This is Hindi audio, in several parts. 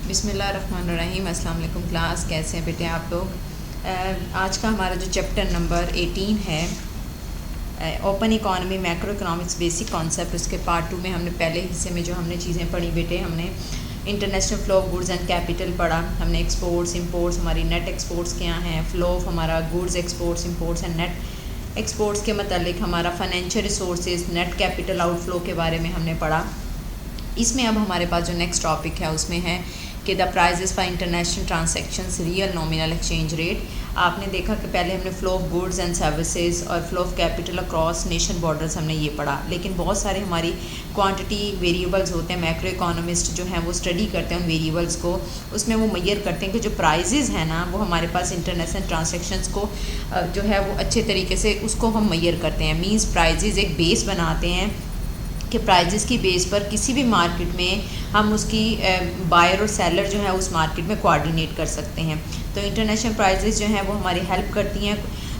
बिस्मिल्लाहिर्रहमानिर्रहीम। अस्सलाम वालेकुम क्लास, कैसे हैं बेटे आप लोग। आज का हमारा जो चैप्टर नंबर 18 है open economy macro economics basic concept, उसके पार्ट 2 में हमने पहले हिस्से में जो हमने चीज़ें पढ़ी बेटे, हमने international flow of goods and capital पढ़ा। हमने एक्सपोर्ट्स इंपोर्ट्स, हमारी नेट एक्सपोर्ट्स क्या हैं, फ्लो ऑफ हमारा goods exports imports and net exports के मतलब हमारा financial resources net capital outflow के बारे में हमने पढ़ा। इसमें अब हमारे पास जो नेक्स्ट टॉपिक है उसमें है कि the prices for international transactions real nominal exchange rate. आपने देखा कि पहले हमने flow of goods and services और flow of capital across nation borders हमने ये पढ़ा, लेकिन बहुत सारे हमारी क्वांटिटी वेरिएबल्स होते हैं। मैक्रो इकोनॉमिस्ट जो हैं वो स्टडी करते हैं उन वेरिएबल्स को, उसमें वो मेजर करते हैं कि जो प्राइजेज़ हैं ना वो हमारे पास इंटरनेशनल ट्रांजैक्शंस को जो है वो अच्छे तरीके से उसको हम मेजर करते हैं। मीन्स प्राइजेज़ एक बेस बनाते हैं कि प्राइजेस की बेस पर किसी भी मार्केट में हम उसकी बायर और सेलर जो है उस मार्केट में कोऑर्डिनेट कर सकते हैं। तो इंटरनेशनल प्राइजेस जो हैं वो हमारी हेल्प करती हैं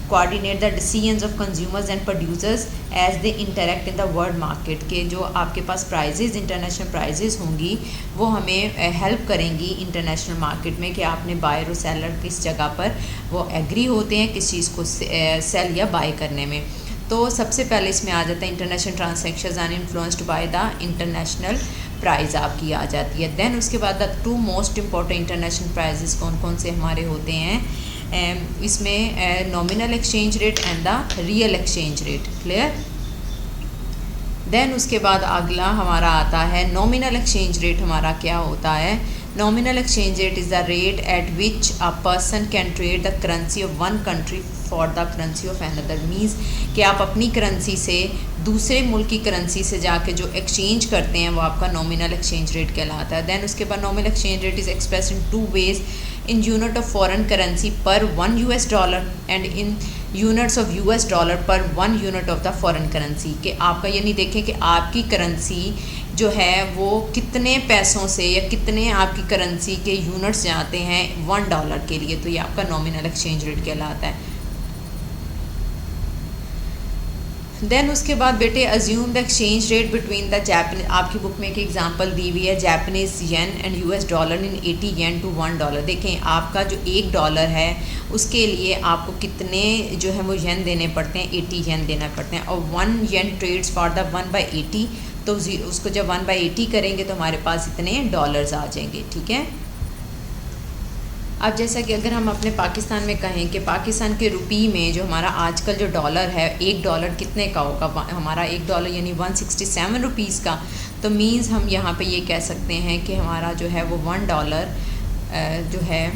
coordinate the decisions of consumers and producers as they interact in the world market. के जो आपके पास प्राइजेस इंटरनेशनल प्राइजेस होंगी वो हमें हेल्प करेंगी इंटरनेशनल मार्केट में कि आपने बायर और सेलर किस जगह पर वो एग्री होते हैं किस चीज़ को सेल या बाय करने में। तो सबसे पहले इसमें आ जाता है international transactions are influenced by the international price आपकी आ जाती है। देन उसके बाद the two most important international prices कौन कौन से हमारे होते हैं, इसमें nominal exchange rate and the real exchange rate. Clear. Then उसके बाद अगला हमारा आता है नॉमिनल एक्सचेंज रेट। हमारा क्या होता है? Nominal exchange rate is the rate at which a person can trade the currency of one country for the currency of another. Means कि आप अपनी करेंसी से दूसरे मुल्क की करेंसी से जाके जो एक्सचेंज करते हैं वो आपका नॉमिनल एक्सचेंज रेट कहलाता है। देन उसके बाद nominal exchange rate is express in two ways, in unit of foreign currency per $1 and in units of $, per 1 unit of the foreign currency. कि आपका ये नहीं देखें कि आपकी करेंसी जो है वो कितने पैसों से या कितने आपकी करेंसी के यूनिट्स जाते हैं $1 के लिए, तो ये आपका नॉमिनल एक्सचेंज रेट कहलाता है। देन उसके बाद बेटे assume the exchange rate between the Japanese, आपकी बुक में एक एग्जांपल दी हुई है Japanese yen and $US in 80 yen to $1। देखें आपका जो $1 है उसके लिए आपको कितने जो है वो येन देने पड़ते हैं, 80 येन देना पड़ते हैं। और 1 येन ट्रेड्स फॉर द 1/80, तो उसको जब 1/80 करेंगे तो हमारे पास इतने डॉलर्स आ जाएंगे। ठीक है। अब जैसा कि अगर हम अपने पाकिस्तान में कहें कि पाकिस्तान के रुपी में जो हमारा आजकल जो डॉलर है, $1 कितने का होगा? हमारा $1 यानी 167 रुपीज़ का। तो मीन्स हम यहाँ पे ये कह सकते हैं कि हमारा जो है वो $1 जो है,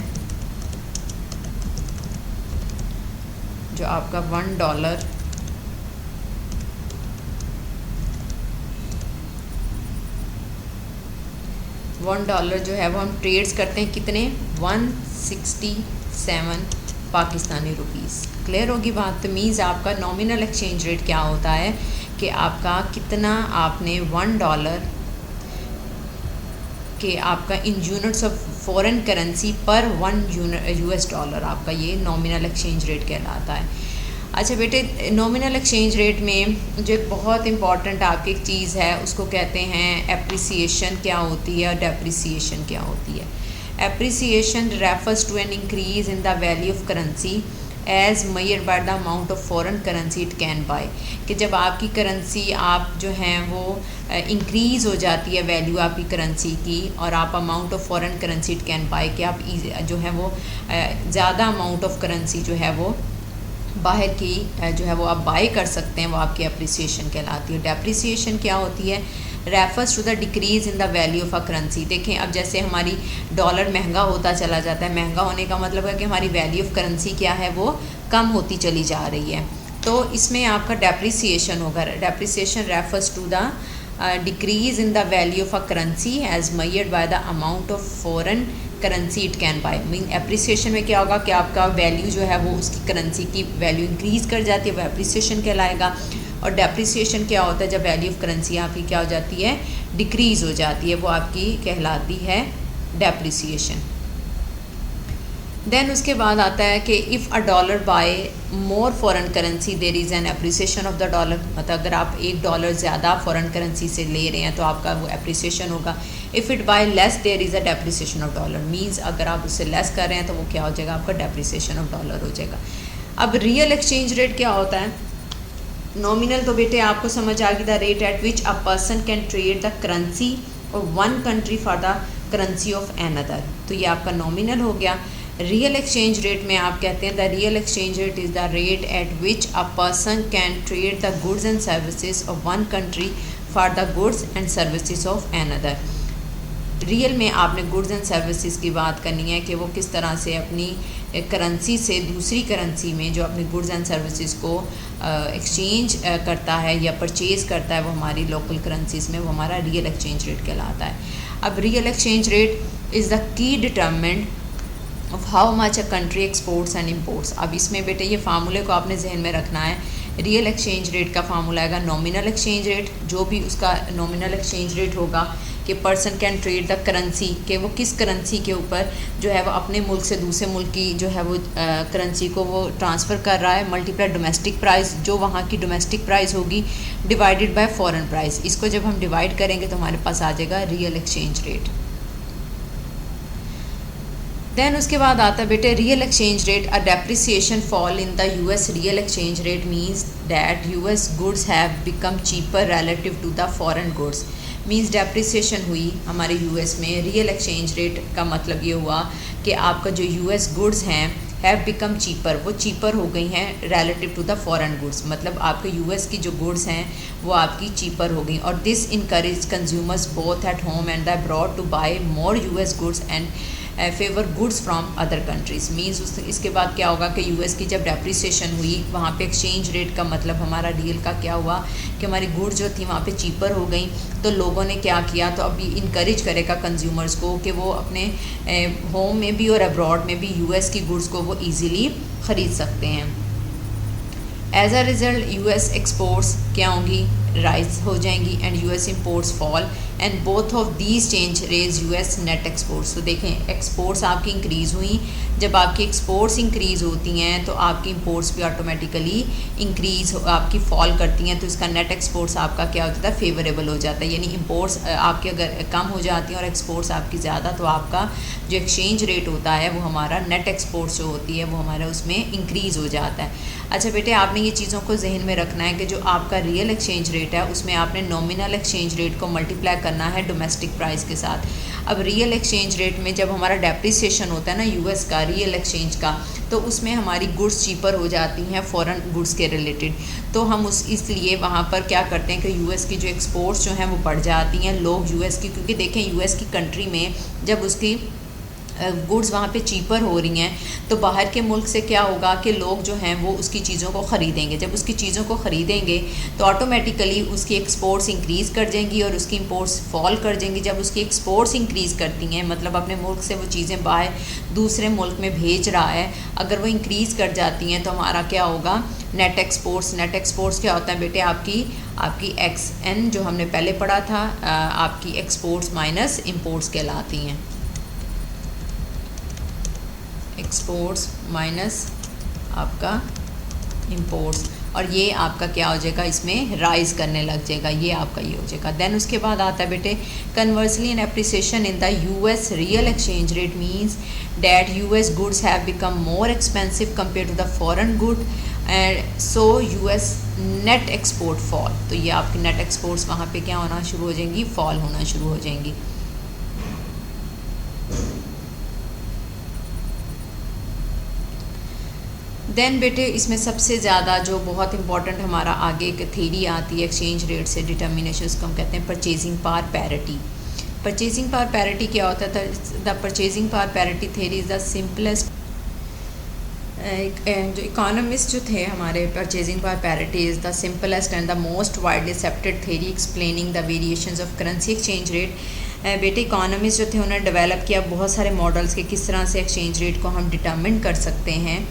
जो आपका $1 जो है वो हम ट्रेड्स करते हैं कितने? 167 पाकिस्तानी रुपीस। क्लियर होगी बात? तो मीन्स आपका नॉमिनल एक्सचेंज रेट क्या होता है कि आपका कितना आपने $1 के आपका इन units of foreign currency per 1 US$ आपका ये नॉमिनल एक्सचेंज रेट कहलाता है। अच्छा बेटे, नॉमिनल एक्सचेंज रेट में जो एक बहुत इंपॉर्टेंट आपकी एक चीज़ है उसको कहते हैं एप्रिसिएशन क्या होती है और डेप्रिसिएशन क्या होती है। Appreciation refers to an increase in the value of currency as measured by the amount of foreign currency it can buy. कि जब आपकी करेंसी आप जो हैं वो इंक्रीज़ हो जाती है वैल्यू आपकी करेंसी की, और आप amount of foreign currency it can buy कि आप जो है वो ज़्यादा अमाउंट ऑफ करेंसी जो है वो बाहर की जो है वो आप बाय कर सकते हैं, वो आपकी अप्रिसिएशन कहलाती है। डेप्रिसिएशन क्या होती है? Refers to the decrease in the value of a currency. देखें अब जैसे हमारी डॉलर महंगा होता चला जाता है, महंगा होने का मतलब है कि हमारी वैल्यू ऑफ करेंसी क्या है वो कम होती चली जा रही है। तो इसमें आपका डेप्रिसिएशन होगा। Depreciation refers to the decrease in the value of a currency as measured by the amount of foreign currency it can buy. Mean appreciation में क्या होगा कि आपका वैल्यू जो है वो उसकी करेंसी की वैल्यू इंक्रीज़ कर जाती है, वो एप्रिसिएशन कहलाएगा। और डेप्रिसिएशन क्या होता है? जब वैल्यू ऑफ करेंसी आपकी क्या हो जाती है? डिक्रीज़ हो जाती है, वो आपकी कहलाती है डेप्रिसिएशन। देन उसके बाद आता है कि if a dollar buy more foreign currency there is an appreciation of the dollar, मतलब अगर आप $1 ज़्यादा फॉरेन करेंसी से ले रहे हैं तो आपका वो अप्रिसिएशन होगा। If it by less there is a depreciation of dollar, means अगर आप उससे लेस कर रहे हैं तो वो क्या हो जाएगा, आपका डेप्रिसिएशन ऑफ डॉलर हो जाएगा। अब रियल एक्सचेंज रेट क्या होता है? नॉमिनल तो बेटे आपको समझ आ गई, the rate at which a person can trade the currency of one country for the currency of another, तो ये आपका नॉमिनल हो गया। रियल एक्सचेंज रेट में आप कहते हैं the real exchange rate is the rate at which a person can trade the goods and services of one country for the goods and services of another. Real में आपने गुड्स एंड सर्विसेज की बात करनी है कि वो किस तरह से अपनी करेंसी से दूसरी करेंसी में जो अपनी गुड्स एंड सर्विसेज को एक्सचेंज करता है या परचेज़ करता है वो हमारी लोकल करेंसीज में, वो हमारा रियल एक्सचेंज रेट कहलाता है। अब real exchange rate is the key determinant of how much a country exports and imports. अब इसमें बेटे ये फार्मूले को आपने जहन में रखना है। रियल एक्सचेंज रेट का फार्मूला आएगा नॉमिनल एक्सचेंज रेट, जो भी उसका नॉमिनल एक्सचेंज रेट होगा कि person can trade the currency, कि वो किस करेंसी के ऊपर जो है वो अपने मुल्क से दूसरे मुल्क की जो है वो करेंसी को वो ट्रांसफ़र कर रहा है, मल्टीप्लाई डोमेस्टिक प्राइस, जो वहाँ की डोमेस्टिक प्राइस होगी, डिवाइडेड बाय फॉरेन प्राइस। इसको जब हम डिवाइड करेंगे तो हमारे पास आ जाएगा रियल एक्सचेंज रेट। देन उसके बाद आता है बेटे real exchange rate, a depreciation fall in the US real exchange rate means that US goods have become cheaper relative to the foreign goods. Means depreciation हुई हमारे यूएस में। रियल एक्सचेंज रेट का मतलब ये हुआ कि आपका जो यूएस गुड्स हैं हैव बिकम चीपर, वो चीपर हो गई हैं relative to the foreign goods, मतलब आपके यूएस की जो गुड्स हैं वो आपकी चीपर हो गई। और this encourage consumers both at home and abroad to buy more US goods and favour goods from other countries. Means इसके बाद क्या होगा कि यूएस की जब डेप्रिसिएशन हुई वहाँ पे एक्सचेंज रेट का मतलब हमारा रियल का क्या हुआ कि हमारी गुड्स जो थी वहाँ पे चीपर हो गई, तो लोगों ने क्या किया, तो अभी इनकरेज करेगा कंज्यूमर्स को कि वो अपने होम में भी और अब्रॉड में भी यूएस की गुड्स को वो ईज़िली ख़रीद सकते हैं। As a result US exports क्या होंगी, राइज हो जाएंगी and US imports fall and both of these change raise US net exports. तो देखें एक्सपोर्ट्स आपकी इंक्रीज़ हुई, जब आपकी एक्सपोर्ट्स इंक्रीज़ होती हैं तो आपकी इंपोर्ट्स भी ऑटोमेटिकली इंक्रीज़ आपकी फॉल करती हैं, तो इसका नेट एक्सपोर्ट्स आपका क्या हो जाता है, फेवरेबल हो जाता है। यानी इंपोर्ट्स आपकी अगर कम हो जाती हैं और एक्सपोर्ट्स आपकी ज़्यादा, तो आपका जो एक्सचेंज रेट होता है वो हमारा नेट एक्सपोर्ट्स जो होती है वो हमारा उसमें इंक्रीज़ हो जाता है। अच्छा बेटे आपने ये चीज़ों को जहन में रखना है कि जो आपका रियल एक्सचेंज रेट है उसमें आपने नॉमिनल एक्सचेंज रेट को मल्टीप्लाई करना है डोमेस्टिक प्राइस के साथ। अब रियल एक्सचेंज रेट में जब हमारा डेप्रिसिएशन होता है ना यूएस का रियल एक्सचेंज का, तो उसमें हमारी गुड्स चीपर हो जाती हैं फॉरेन गुड्स के रिलेटेड, तो हम इसलिए वहाँ पर क्या करते हैं कि यूएस की जो एक्सपोर्ट्स जो हैं वो बढ़ जाती हैं। लोग यूएस की, क्योंकि देखें यूएस की कंट्री में जब उसकी गुड्स वहाँ पे चीपर हो रही हैं तो बाहर के मुल्क से क्या होगा कि लोग जो हैं वो उसकी चीज़ों को ख़रीदेंगे। जब उसकी चीज़ों को ख़रीदेंगे तो ऑटोमेटिकली उसकी एक्सपोर्ट्स इंक्रीज़ कर जाएंगी और उसकी इंपोर्ट्स फॉल कर जाएंगी। जब उसकी एक्सपोर्ट्स इंक्रीज़ करती हैं, मतलब अपने मुल्क से वो चीज़ें बाहर दूसरे मुल्क में भेज रहा है, अगर वो इंक्रीज़ कर जाती हैं तो हमारा क्या होगा, नेट एक्सपोर्ट्स। नेट एक्सपोर्ट्स क्या होता है बेटे, आपकी XN जो हमने पहले पढ़ा था, आपकी एक्सपोर्ट्स माइनस इंपोर्ट्स कहलाती हैं। एक्सपोर्ट्स माइनस आपका इंपोर्ट्स, और ये आपका क्या हो जाएगा, इसमें राइज करने लग जाएगा, ये आपका ये हो जाएगा। देन उसके बाद आता है बेटे conversely an appreciation in the US real exchange rate means that US goods have become more expensive compare to the foreign good and so US net export fall. तो ये आपकी नेट एक्सपोर्ट्स वहाँ पे क्या होना शुरू हो जाएंगी, फॉल होना शुरू हो जाएंगी। देन बेटे इसमें सबसे ज़्यादा जो बहुत इंपॉर्टेंट हमारा आगे एक थ्योरी आती है एक्सचेंज रेट से डिटर्मिनेशन, उसको हम कहते हैं purchasing power parity. Purchasing power parity क्या होता है, the purchasing power parity theory is the simplest. जो इकोनॉमिस्ट जो थे हमारे, purchasing power parity is the simplest and the most widely accepted theory explaining the variations of currency exchange rate. बेटे इकोनॉमिस्ट जो थे उन्होंने डेवलप किया बहुत सारे मॉडल्स के किस तरह से एक्सचेंज रेट को हम डिटर्मिन कर सकते हैं।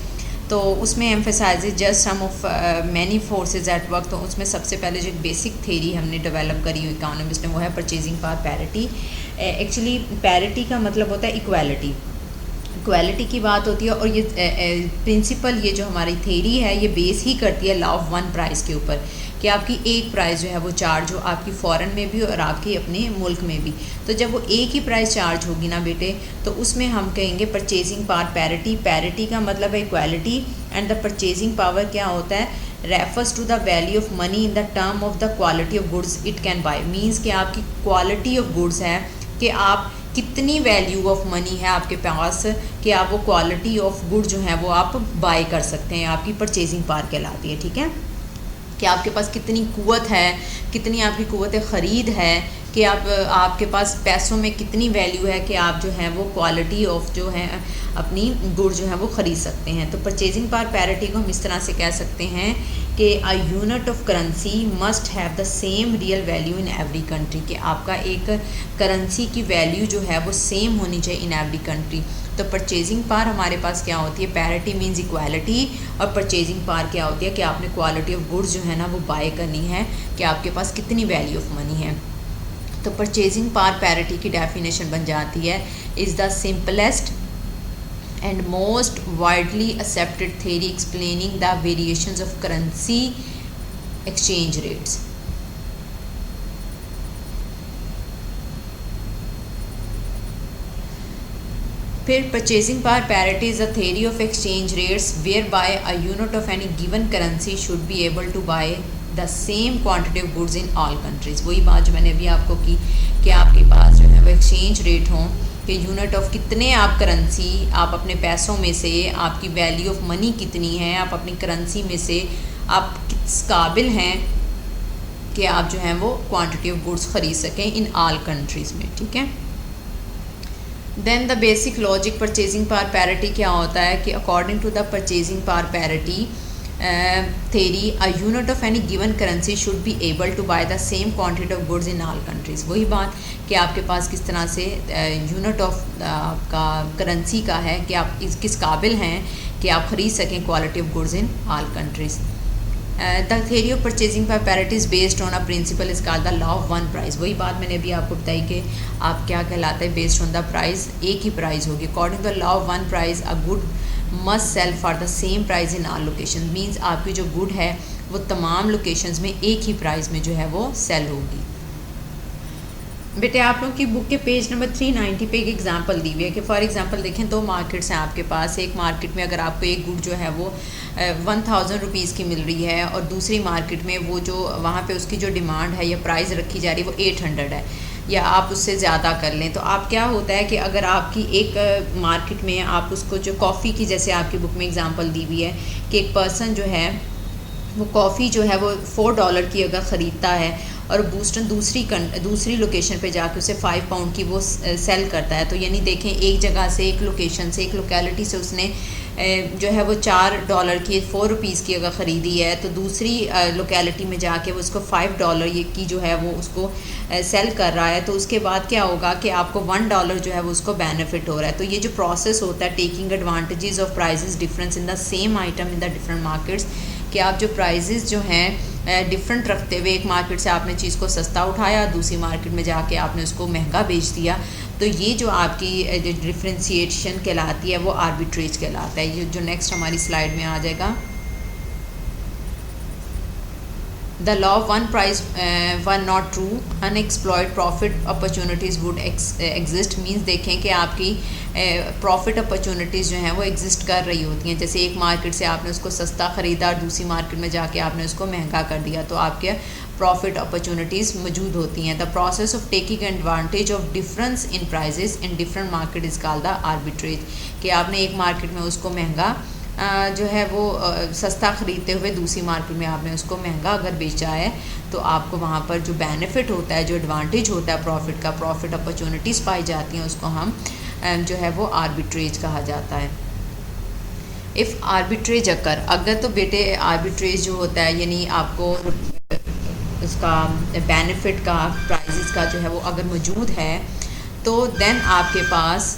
तो उसमें emphasise just some of many forces at work. तो उसमें सबसे पहले जो बेसिक थ्योरी हमने डेवलप करी हुई इकोनॉमिस्ट ने वो है purchasing power parity. Actually parity का मतलब होता है इक्वालिटी। इक्वालिटी की बात होती है। और ये प्रिंसिपल, ये जो हमारी थेरी है, ये बेस ही करती है लॉ ऑफ वन प्राइस के ऊपर, कि आपकी एक प्राइस जो है वो चार्ज हो, आपकी फ़ॉरेन में भी और आपकी अपने मुल्क में भी। तो जब वो एक ही प्राइस चार्ज होगी ना बेटे, तो उसमें हम कहेंगे परचेजिंग पावर पैरिटी। पैरिटी का मतलब है equality, and the purchasing power क्या होता है, refers to the value of money in the term of the quality of goods it can buy. Means कि आपकी क्वालिटी ऑफ गुड्स है कि आप कितनी वैल्यू ऑफ मनी है आपके पास कि आप वो क्वालिटी ऑफ गुड जो है वो आप बाय कर सकते हैं, आपकी परचेजिंग पावर कहलाती है। ठीक है, कि आपके पास कितनी कुव्वत है, कितनी आपकी कुव्वत ख़रीद है, कि आपके पास पैसों में कितनी वैल्यू है कि आप जो है वो क्वालिटी ऑफ जो है अपनी गुड जो है वो ख़रीद सकते हैं। तो परचेजिंग पावर पैरिटी को हम इस तरह से कह सकते हैं कि a unit of currency must have the same real value in every country, कि आपका एक करेंसी की वैल्यू जो है वो सेम होनी चाहिए इन एवरी कंट्री। तो परचेजिंग पावर हमारे पास क्या होती है, पैरिटी मीन्स इक्वालिटी, और परचेजिंग पावर क्या होती है कि आपने क्वालिटी ऑफ गुड्स जो है ना वो बाय करनी है, कि आपके पास कितनी वैल्यू ऑफ मनी है। तो परचेजिंग पावर पैरिटी की डेफिनेशन बन जाती है, is the simplest and most widely accepted theory explaining the variations of currency exchange rates. फिर purchasing power parity is a theory of exchange rates whereby a unit of any given currency should be able to buy the same quantity of goods in all countries। वही बात जो मैंने अभी आपको की कि आपके पास जो है वो एक्सचेंज रेट हों, कि यूनिट ऑफ कितने आप करेंसी, आप अपने पैसों में से आपकी वैल्यू ऑफ मनी कितनी है, आप अपनी करेंसी में से आप किस काबिल हैं कि आप जो हैं वो क्वांटिटी ऑफ गुड्स ख़रीद सकें इन ऑल कंट्रीज़ में। ठीक है, then the basic logic purchasing power parity क्या होता है कि according to the purchasing power parity theory, a unit of any given currency should be able to buy the same quantity of goods in all countries। वही बात कि आपके पास किस तरह से यूनिट ऑफ आपका करेंसी का है कि आप किस काबिल हैं कि आप ख़रीद सकें quality of goods in all countries. The theory of purchasing power parity is based on a principle is called the law of one price. वही बात मैंने अभी आपको बताई कि आप क्या कहलाते हैं, बेस्ड ऑन द प्राइस, एक ही प्राइस होगी। According to the law of one price a good must sell for the same price in all location. Means आपकी जो गुड है वो तमाम लोकेशंस में एक ही प्राइस में जो है वो सेल होगी। बेटे आप लोगों की बुक के पेज नंबर 390 पे एक एग्जांपल दी हुई है कि फॉर एग्जांपल देखें, दो मार्केट्स हैं आपके पास। एक मार्केट में अगर आपको एक गुड जो है वो 1000 रुपीज़ की मिल रही है, और दूसरी मार्केट में वो जो वहाँ पे उसकी जो डिमांड है या प्राइस रखी जा रही है वो 800 है, या आप उससे ज़्यादा कर लें। तो आप क्या होता है कि अगर आपकी एक मार्केट में आप उसको जो कॉफ़ी की, जैसे आपकी बुक में एग्ज़ाम्पल दी हुई है कि एक पर्सन जो है वो कॉफ़ी जो है वो $4 की अगर ख़रीदता है और बूस्टन दूसरी लोकेशन पे जाके उसे 5 पाउंड की वो सेल करता है। तो यानी देखें, एक जगह से, एक लोकेशन से, एक लोकेलिटी से उसने जो है वो $4 की 4 रुपीज़ की अगर ख़रीदी है, तो दूसरी लोकेलिटी में जाके वो उसको $5 की जो है वो उसको सेल कर रहा है। तो उसके बाद क्या होगा कि आपको $1 जो है वो उसको बेनिफिट हो रहा है। तो ये जो प्रोसेस होता है, taking advantages of prices difference in the same item in the different markets, कि आप जो प्राइजेस जो हैं डिफरेंट रखते हुए, एक मार्केट से आपने चीज़ को सस्ता उठाया, दूसरी मार्केट में जाके आपने उसको महंगा बेच दिया, तो ये जो आपकी जो डिफ्रेंशिएशन कहलाती है वो आर्बिट्रेज कहलाता है। ये जो नेक्स्ट हमारी स्लाइड में आ जाएगा, the law of one price one not true, unexploited profit opportunities would exist. Means देखें कि आपकी प्रॉफिट अपॉर्चुनिटीज़ जो हैं वो एग्जिस्ट कर रही होती हैं। जैसे एक मार्केट से आपने उसको सस्ता ख़रीदा और दूसरी मार्केट में जाके आपने उसको महंगा कर दिया, तो आपके प्रॉफिट अपॉर्चुनिटीज़ मौजूद होती हैं। The process of taking advantage of difference in prices in different market is called the arbitrage, कि आपने एक मार्केट में उसको महंगा जो है वो सस्ता ख़रीदते हुए दूसरी मार्केट में आपने उसको महंगा अगर बेचा है, तो आपको वहाँ पर जो बेनिफिट होता है, जो एडवांटेज होता है प्रॉफिट का, प्रॉफिट अपॉर्चुनिटीज़ पाई जाती हैं, उसको हम जो है वो आर्बिट्रेज कहा जाता है। इफ़ आर्बिट्रेज अगर तो बेटे आर्बिट्रेज जो होता है, यानी आपको उसका बेनिफिट का, प्राइजेस का जो है वो अगर मौजूद है, तो देन आपके पास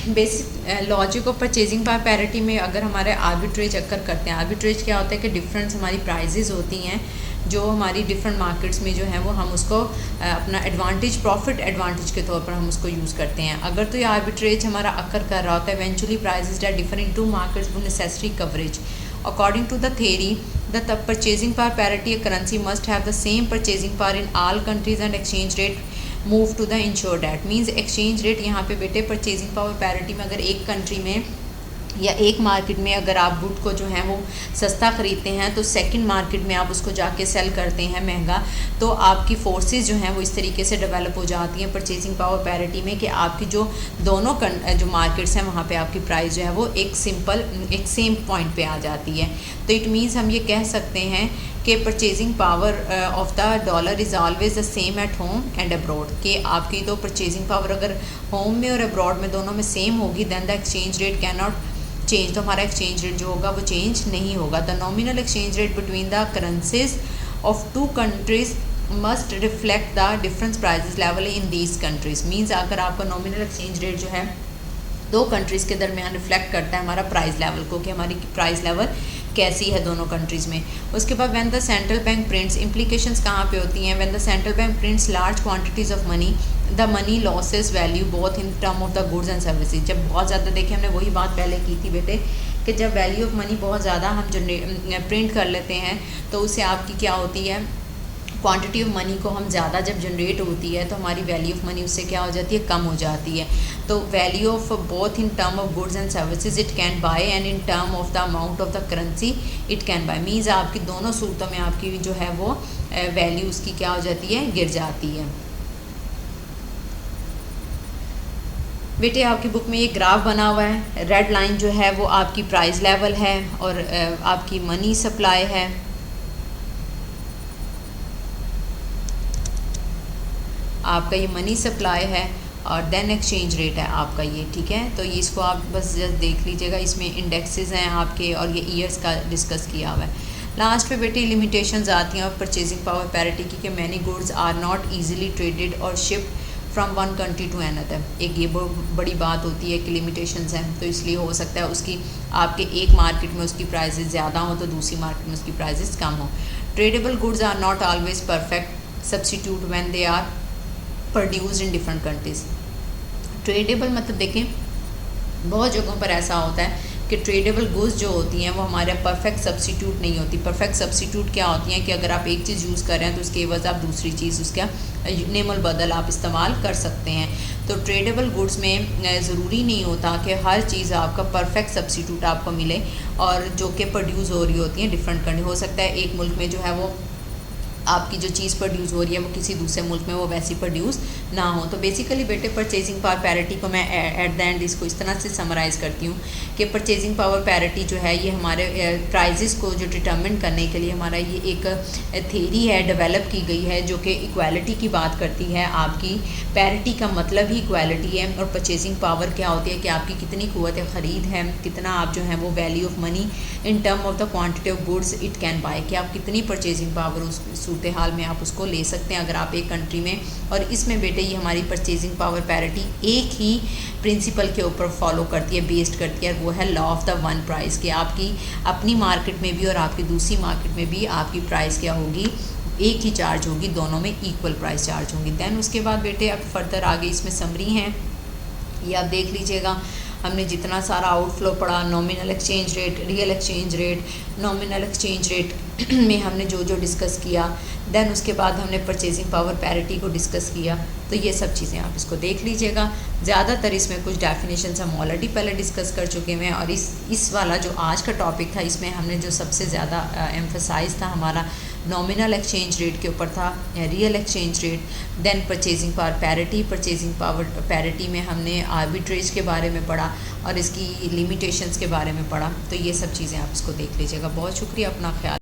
basic logic of purchasing power parity में अगर हमारे आर्बिट्रेज अकर करते हैं, आर्बिट्रेज क्या होता है कि डिफरेंस हमारी प्राइजेस होती हैं जो हमारी डिफरेंट मार्केट्स में जो है वो हम उसको अपना एडवांटेज, प्रॉफिट एडवांटेज के तौर पर हम उसको यूज़ करते हैं। अगर तो ये आर्बिट्रेज हमारा अकर कर रहा होता है, eventually prices are differ in two markets with necessary coverage. According to the theory, the purchasing power parity currency must have the same purchasing power in all countries and exchange rate move to the insured at means exchange rate यहाँ पे बेटे purchasing power parity में अगर एक कंट्री में या एक मार्केट में अगर आप गुड को जो है वो सस्ता ख़रीदते हैं तो सेकंड मार्केट में आप उसको जाके सेल करते हैं महंगा, तो आपकी फोर्सेस जो हैं वो इस तरीके से डेवलप हो जाती हैं परचेजिंग पावर पैरिटी में कि आपकी जो दोनों जो मार्केट्स हैं वहाँ पे आपकी प्राइस जो है वो एक सेम पॉइंट पे आ जाती है। तो इट मीन्स हम ये कह सकते हैं कि purchasing power of the dollar is always the same at home and abroad, कि आपकी तो परचेजिंग पावर अगर होम में और अब्रॉड में दोनों में सेम होगी then the exchange rate can not change, तो हमारा एक्सचेंज रेट जो होगा वो चेंज नहीं होगा। The nominal exchange rate between the currencies of two countries must reflect the difference prices level in these countries. Means अगर आपका नॉमिनल एक्सचेंज रेट जो है दो कंट्रीज़ के दरमियान रिफ्लेक्ट करता है हमारा प्राइस लेवल को, कि हमारी प्राइस लेवल कैसी है दोनों कंट्रीज़ में। उसके बाद when the central bank prints, implications कहाँ पे होती हैं, when the central bank prints large quantities of money the money losses value both in term of the goods and services. जब बहुत ज़्यादा, देखिए हमने वही बात पहले की थी बेटे कि जब वैल्यू ऑफ मनी बहुत ज़्यादा हम प्रिंट कर लेते हैं तो उससे आपकी क्या होती है, क्वांटिटी ऑफ मनी को हम ज़्यादा जब जनरेट होती है तो हमारी वैल्यू ऑफ मनी उससे क्या हो जाती है, कम हो जाती है। तो value of both in term of goods and services it can bye and in term of the amount of the currency it can buy. Means आपकी दोनों सूरतों में आपकी जो है वो वैल्यू उसकी क्या हो जाती है, गिर जाती है। बेटे आपकी बुक में ये ग्राफ बना हुआ है, रेड लाइन जो है वो आपकी प्राइस लेवल है और आपकी मनी सप्लाई है, आपका ये मनी सप्लाई है और देन एक्सचेंज रेट है आपका ये, ठीक है। तो ये इसको आप बस जस्ट देख लीजिएगा, इसमें इंडेक्सेस हैं आपके और ये ईयर्स का डिस्कस किया हुआ है। लास्ट पे बेटे लिमिटेशंस आती हैं परचेजिंग पावर पैरिटी की कि many goods are not easily traded और shift from one country to another. एक ये बड़ी बात होती है कि लिमिटेशंस हैं, तो इसलिए हो सकता है उसकी आपके एक मार्केट में उसकी प्राइसेस ज़्यादा हो तो दूसरी मार्केट में उसकी प्राइसेस कम हो। Tradable goods are not always perfect substitute when they are produced in different countries. Tradable मतलब देखें बहुत जगहों पर ऐसा होता है कि ट्रेडेबल गुड्स जो होती हैं वो हमारे परफेक्ट सब्स्टिट्यूट नहीं होती। परफेक्ट सब्स्टिट्यूट क्या होती हैं कि अगर आप एक चीज़ यूज़ कर रहे हैं तो उसके एवज़ आप दूसरी चीज़ उसका नेमल बदल आप इस्तेमाल कर सकते हैं। तो ट्रेडेबल गुड्स में ज़रूरी नहीं होता कि हर चीज़ आपका परफेक्ट सब्स्टिट्यूट आपको मिले और जो कि प्रोड्यूस हो रही होती हैं डिफरेंट कंट्री। हो सकता है एक मुल्क में जो है वो आपकी जो चीज़ प्रोड्यूस हो रही है वो किसी दूसरे मुल्क में वो वैसी प्रोड्यूस ना हो। तो बेसिकली बेटे परचेजिंग पावर पैरिटी को मैं एट द एंड इसको इस तरह से समराइज़ करती हूँ कि परचेजिंग पावर पैरिटी जो है ये हमारे प्राइजेस को जो डिटर्मिन करने के लिए हमारा ये एक थेरी है, डेवलप की गई है, जो कि इक्वालिटी की बात करती है। आपकी पैरिटी का मतलब ही इक्वालिटी है और परचेजिंग पावर क्या होती है कि आपकी कितनी क़ुव्वत ख़रीद है, कितना आप जो है वो value of money in term of the quantity of goods it can buy, कि आप कितनी परचेजिंग पावर उस सूरत हाल में आप उसको ले सकते हैं अगर आप एक कंट्री में। और इसमें बेटे ये हमारी परचेजिंग पावर पैरिटी एक ही प्रिंसिपल के ऊपर फॉलो करती है, बेस्ड करती है, वो है law of the one price, कि आपकी अपनी मार्केट में भी और आपकी दूसरी मार्केट में भी आपकी प्राइस क्या होगी, एक ही चार्ज होगी, दोनों में इक्वल प्राइस चार्ज होंगी। दैन उसके बाद बेटे अब फर्दर आगे इसमें समरी हैं, ये आप देख लीजिएगा। हमने जितना सारा आउटफ्लो पढ़ा, nominal exchange rate, real exchange rate, nominal exchange rate में हमने जो जो डिस्कस किया, देन उसके बाद हमने परचेजिंग पावर पैरिटी को डिस्कस किया। तो ये सब चीज़ें आप इसको देख लीजिएगा। ज़्यादातर इसमें कुछ डेफिनेशंस हम ऑलरेडी पहले डिस्कस कर चुके हैं और इस वाला जो आज का टॉपिक था इसमें हमने जो सबसे ज़्यादा एम्फसाइज था हमारा नॉमिनल एक्सचेंज रेट के ऊपर था, real exchange rate, then purchasing power parity. Purchasing power parity में हमने आर्बिट्रेज के बारे में पढ़ा और इसकी लिमिटेशंस के बारे में पढ़ा। तो ये सब चीज़ें आप इसको देख लीजिएगा। बहुत शुक्रिया, अपना ख्याल।